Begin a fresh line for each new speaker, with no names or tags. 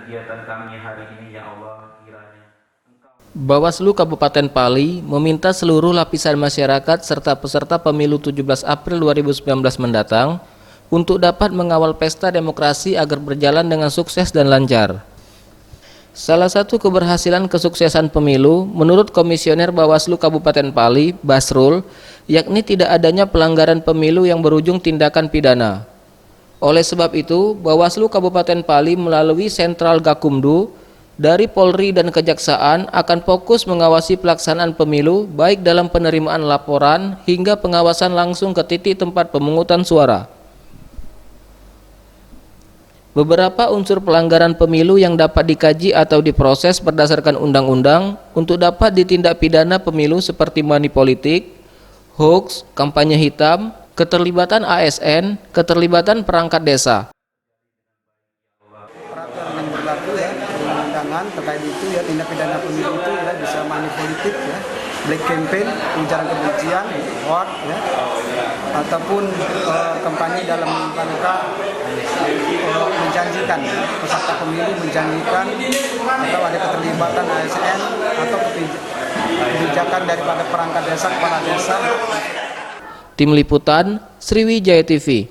kegiatan kami hari ini, ya Allah, kiranya
Bawaslu Kabupaten Pali meminta seluruh lapisan masyarakat serta peserta pemilu 17 April 2019 mendatang untuk dapat mengawal pesta demokrasi agar berjalan dengan sukses dan lancar. Salah satu keberhasilan kesuksesan pemilu menurut Komisioner Bawaslu Kabupaten Pali, Basrul, yakni tidak adanya pelanggaran pemilu yang berujung tindakan pidana. Oleh sebab itu, Bawaslu Kabupaten Pali melalui Sentral Gakumdu dari Polri dan Kejaksaan akan fokus mengawasi pelaksanaan pemilu baik dalam penerimaan laporan hingga pengawasan langsung ke titik tempat pemungutan suara. Beberapa unsur pelanggaran pemilu yang dapat dikaji atau diproses berdasarkan undang-undang untuk dapat ditindak pidana pemilu seperti money politik, hoax, kampanye hitam, keterlibatan ASN, keterlibatan perangkat desa.
Peraturan yang berlaku ya, perundang-undangan terkait itu ya, tindak pidana pemilu itu ya bisa money politik ya, black campaign, ujaran kebencian, hoax ya, ataupun kampanye dalam rangka menjanjikan peserta pemilu menjanjikan atau ada keterlibatan ASN atau kebijakan daripada perangkat desa, kepala desa.
Tim Liputan, Sriwijaya TV.